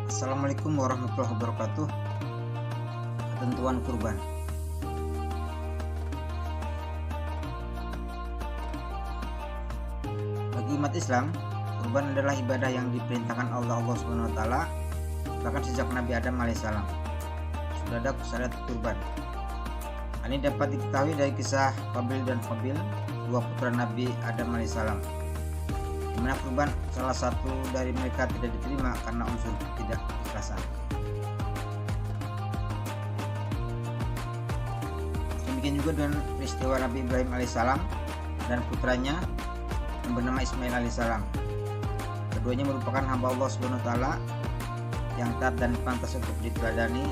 Assalamualaikum warahmatullahi wabarakatuh. Ketentuan kurban. Bagi umat Islam, kurban adalah ibadah yang diperintahkan Allah Subhanahu wa taala bahkan sejak Nabi Adam alaihissalam. Sudah ada syariat kurban. Ini dapat diketahui dari kisah Qabil dan Habil, dua putra Nabi Adam alaihissalam, di mana kurban salah satu dari mereka tidak diterima karena unsur tidak ikhlasan. Demikian juga dengan peristiwa Nabi Ibrahim alaihissalam dan putranya yang bernama Ismail alaihissalam. Keduanya merupakan hamba Allah Subhanahu wa taala yang taat dan pantas untuk diteladani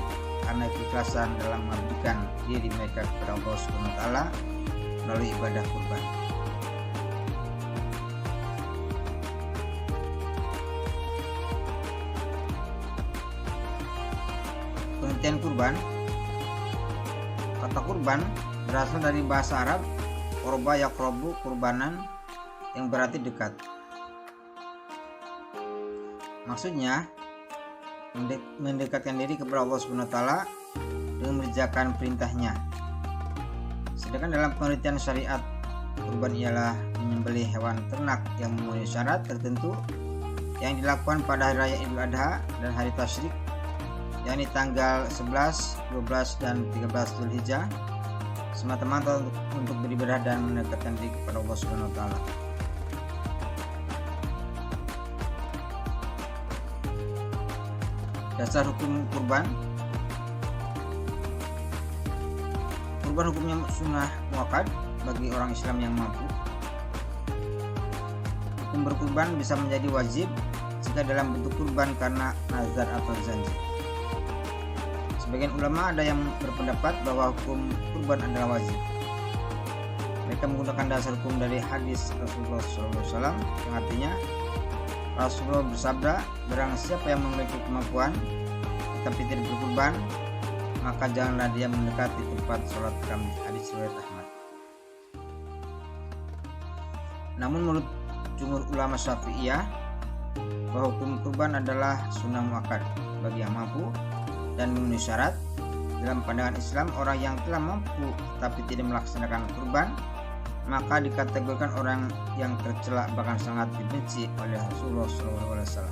karena keikhlasan dalam mengabdikan diri mereka kepada Allah Subhanahu wa taala melalui ibadah kurban. Pengertian kurban. Kata kurban berasal dari bahasa Arab qurba yaqrabu kurbanan, yang berarti dekat. Maksudnya mendekatkan diri kepada Allah Subhanahu wa taala dengan mengerjakan perintahnya. Sedangkan dalam pengertian syariat, kurban ialah menyembelih hewan ternak yang memenuhi syarat tertentu yang dilakukan pada hari raya Idul Adha dan hari tasyrik, yakni tanggal 11, 12 dan 13 Zulhijjah, semata-mata untuk beribadah dan mendekatkan diri kepada Allah Subhanahu wa taala. Dasar hukum kurban. Kurban hukumnya sunnah muakkad bagi orang Islam yang mampu. Hukum berkurban bisa menjadi wajib jika dalam bentuk kurban karena nazar atau janji. Sebagian ulama ada yang berpendapat bahwa hukum kurban adalah wajib. Mereka menggunakan dasar hukum dari hadis Rasulullah SAW yang artinya Rasulullah bersabda, barang siapa yang memiliki kemampuan tetapi tidak berkurban, maka janganlah dia mendekati tempat sholat kami. Hadis riwayat Ahmad. Namun menurut jumhur ulama Syafi'iyah, bahwa hukum kurban adalah sunnah muakkad bagi yang mampu dan memenuhi syarat. Dalam pandangan Islam, orang yang telah mampu tapi tidak melaksanakan kurban, maka dikategorikan orang yang tercela bahkan sangat dibenci oleh Rasulullah SAW.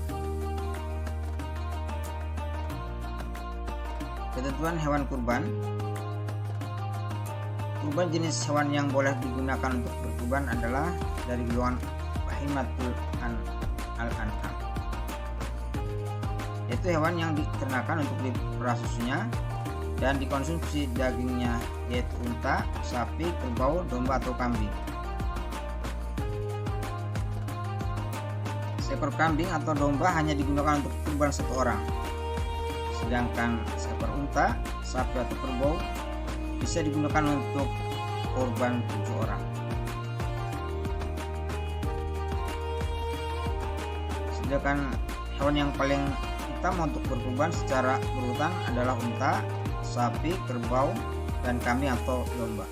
Ketentuan hewan kurban. Kurban jenis hewan yang boleh digunakan untuk berkurban adalah dari golongan bahimatul al-an'am, yaitu hewan yang diternakan untuk diperah susunya dan dikonsumsi dagingnya, yaitu unta, sapi, kerbau, domba atau kambing. Seekor kambing atau domba hanya digunakan untuk kurban satu orang, sedangkan seekor unta, sapi atau kerbau bisa digunakan untuk kurban 7 orang. Sedangkan hewan yang paling utama untuk berkurban secara berurutan adalah unta, sapi, kerbau, dan kambing atau domba.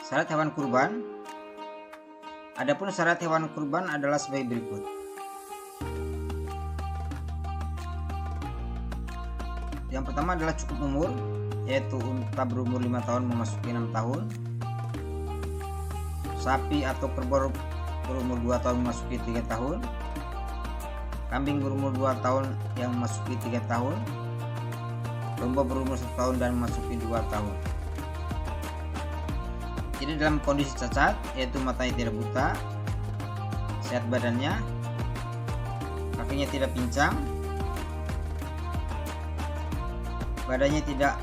Syarat hewan kurban. Adapun syarat hewan kurban adalah sebagai berikut. Yang pertama adalah cukup umur, yaitu unta berumur 5 tahun memasuki 6 tahun, sapi atau kerbau berumur 2 tahun memasuki 3 tahun, kambing berumur 2 tahun yang memasuki 3 tahun, domba berumur 1 tahun dan memasuki 2 tahun. Jadi dalam kondisi cacat, yaitu matanya tidak buta, sehat badannya, kakinya tidak pincang, badannya tidak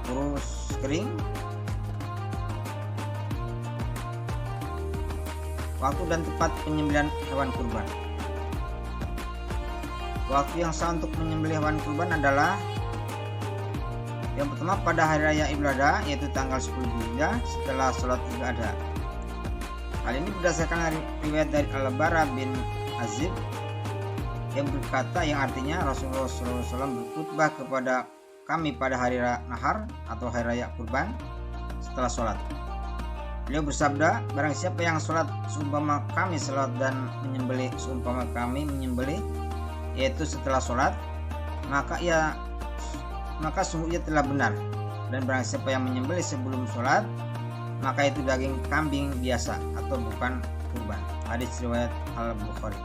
kurus kering, waktu dan tempat penyembelihan hewan kurban. Waktu yang sah untuk menyembelih hewan kurban adalah yang pertama pada hari raya Idul Adha, yaitu tanggal 10 Zulhijjah setelah sholat Idul Adha. Hal ini berdasarkan riwayat dari Al-Bara bin Azib yang berkata, yang artinya Rasulullah SAW berkhutbah kepada kami pada hari nahar atau hari raya kurban setelah sholat. Beliau bersabda, barang siapa yang sholat seumpama kami sholat dan menyembelih seumpama kami menyembelih, yaitu setelah sholat, maka sungguh ia telah benar. Dan barang siapa yang menyembelih sebelum sholat, maka itu daging kambing biasa atau bukan kurban. Hadis riwayat Al-Bukhari.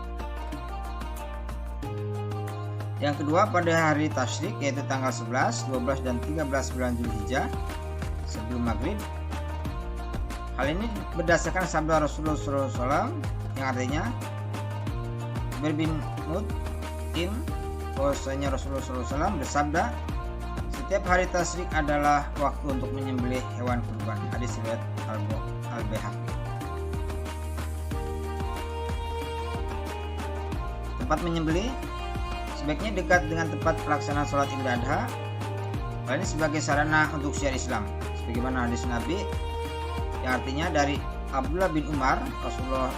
Yang kedua, pada hari tasyrik yaitu tanggal 11, 12 dan 13 bulan Zulhijjah sebelum maghrib. Hal ini berdasarkan sabda Rasulullah SAW yang artinya bin Mut'im, bahwasanya Rasulullah SAW bersabda, setiap hari tasyrik adalah waktu untuk menyembelih hewan kurban. Hadis riwayat Al-Baihaqi. Tempat menyembelih sebaiknya dekat dengan tempat pelaksanaan sholat Idul Adha. Hal ini sebagai sarana untuk syiar Islam, sebagaimana hadis Nabi yang artinya dari Abdullah bin Umar, Rasulullah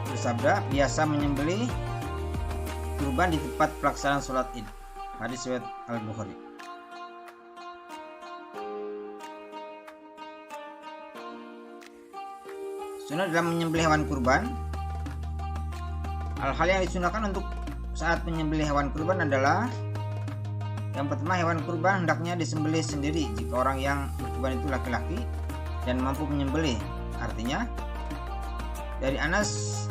bersabda, biasa menyembelih kurban di tempat pelaksanaan sholat Id. Hadis riwayat Al-Bukhari. Sunnah dalam menyembelih hewan kurban. Hal-hal yang disunahkan untuk saat menyembelih hewan kurban adalah: yang pertama, hewan kurban hendaknya disembelih sendiri jika orang yang berkurban itu laki-laki dan mampu menyembelih. Artinya, dari Anas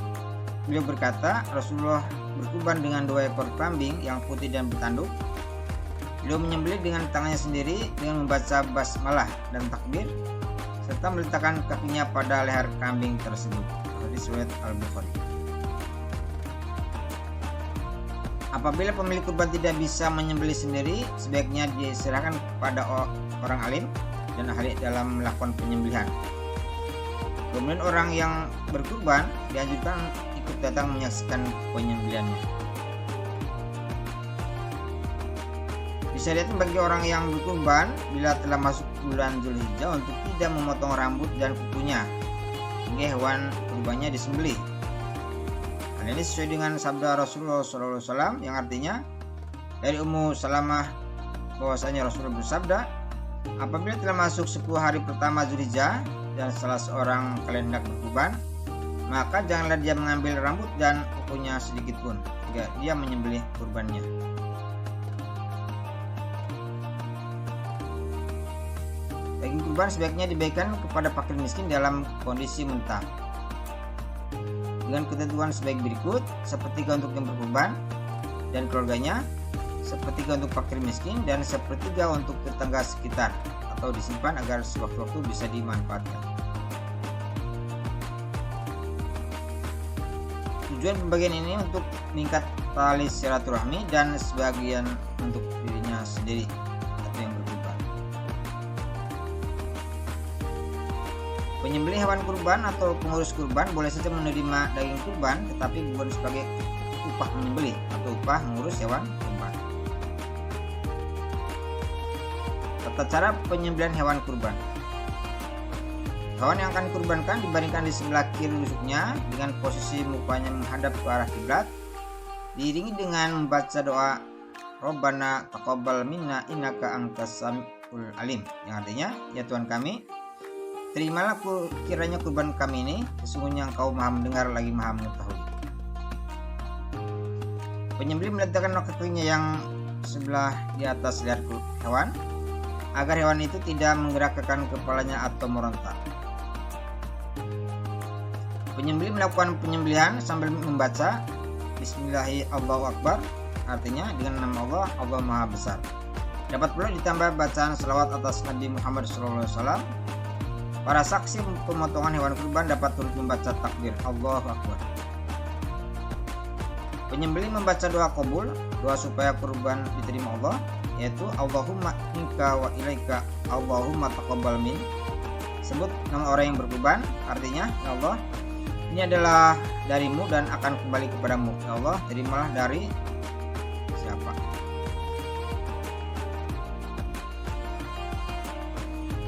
beliau berkata, Rasulullah berkurban dengan 2 ekor kambing yang putih dan bertanduk. Beliau menyembelih dengan tangannya sendiri dengan membaca basmalah dan takbir serta meletakkan kakinya pada leher kambing tersebut. Hadis riwayat Al-Bukhari. Apabila pemilik kurban tidak bisa menyembelih sendiri, sebaiknya diserahkan kepada orang alim dan ahli dalam melakukan penyembelihan. Kemudian orang yang berkurban dianjurkan ikut datang menyaksikan penyembelihannya. Disyariatkan bagi orang yang berkurban bila telah masuk bulan Zulhijjah untuk tidak memotong rambut dan kukunya hingga hewan kurbannya disembelih. Hal ini sesuai dengan sabda Rasulullah SAW yang artinya dari Ummu Salamah bahwasanya Rasulullah bersabda, apabila telah masuk 10 hari pertama Zulhijjah dan salah seorang kalian hendak berkurban, maka janganlah dia mengambil rambut dan kukunya sedikit pun hingga dia menyembelih kurbannya. Daging kurban sebaiknya dibagikan kepada fakir miskin dalam kondisi mentah, dengan ketentuan sebaik berikut: sepertiga untuk yang berkurban dan keluarganya, sepertiga untuk fakir miskin, dan sepertiga untuk tetangga sekitar, atau disimpan agar sewaktu-waktu bisa dimanfaatkan. Tujuan pembagian ini untuk meningkat tali silaturahmi dan sebagian untuk dirinya sendiri atau yang berkurban. Penyembelih hewan kurban atau pengurus kurban boleh saja menerima daging kurban, tetapi bukan sebagai upah menyembelih atau upah mengurus hewan kurban. Tata cara penyembelihan hewan kurban. Hewan yang akan dikurbankan dibaringkan di sebelah kiri rusuknya dengan posisi mukanya menghadap ke arah kiblat, diiringi dengan membaca doa Rabbana taqabbal minna innaka antas samiul alim, yang artinya, ya Tuhan kami, terimalah kiranya kurban kami ini, sesungguhnya Engkau Maha mendengar lagi Maha mengetahui. Penyembelih meletakkan kakinya yang sebelah di atas leher hewan agar hewan itu tidak menggerakkan kepalanya atau merontak. Penyembelih melakukan penyembelihan sambil membaca Bismillahi Allahu Akbar, artinya dengan nama Allah, Allah Maha Besar. Dapat pula ditambah bacaan selawat atas Nabi Muhammad SAW. Para saksi pemotongan hewan kurban dapat turut membaca takbir Allahu Akbar. Penyembelih membaca doa qabul, doa supaya kurban diterima Allah, yaitu Allahumma minka wa ilaika Allahumma taqabbal min. Sebut nama orang yang berkurban, artinya, ya Allah, ini adalah darimu dan akan kembali kepadamu. Ya Allah, terimalah dari siapa.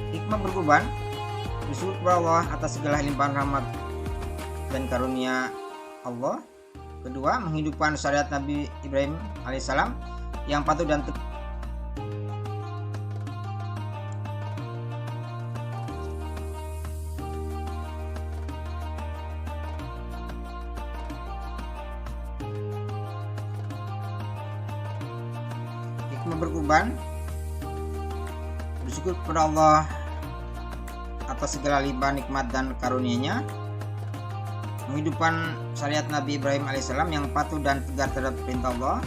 Hikmah berkurban: bersyukur kepada Allah atas segala limpahan rahmat dan karunia Allah. Kedua, menghidupkan syariat Nabi Ibrahim alaihissalam yang patuh dan berkurban, bersyukur kepada Allah atas segala limpah nikmat dan karunia-Nya, menghidupkan syariat Nabi Ibrahim alaihissalam yang patuh dan tegar terhadap perintah Allah,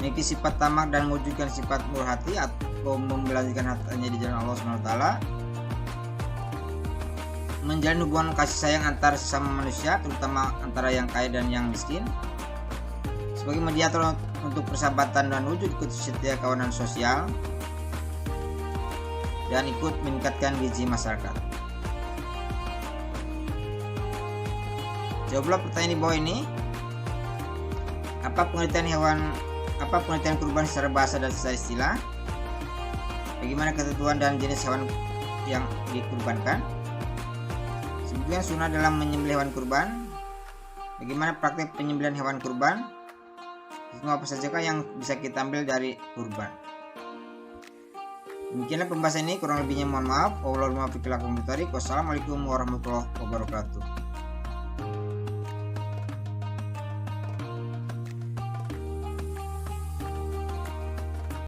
memiliki sifat tamak dan mewujudkan sifat murah hati atau membelanjakan hartanya di jalan Allah SWT, menjalin hubungan kasih sayang antar sesama manusia, terutama antara yang kaya dan yang miskin, sebagai mediator untuk persahabatan dan wujud setia kawanan sosial, dan ikut meningkatkan gizi masyarakat. Jawablah pertanyaan di bawah ini. Apa pengertian kurban secara bahasa dan secara istilah? Bagaimana ketentuan dan jenis hewan yang dikurbankan? Sebutkan sunnah dalam menyembelih hewan kurban. Bagaimana praktik penyembelihan hewan kurban? Semua apa saja yang bisa kita ambil dari kurban? Demikianlah pembahasan ini, kurang lebihnya mohon maaf. Wassalamualaikum warahmatullahi wabarakatuh.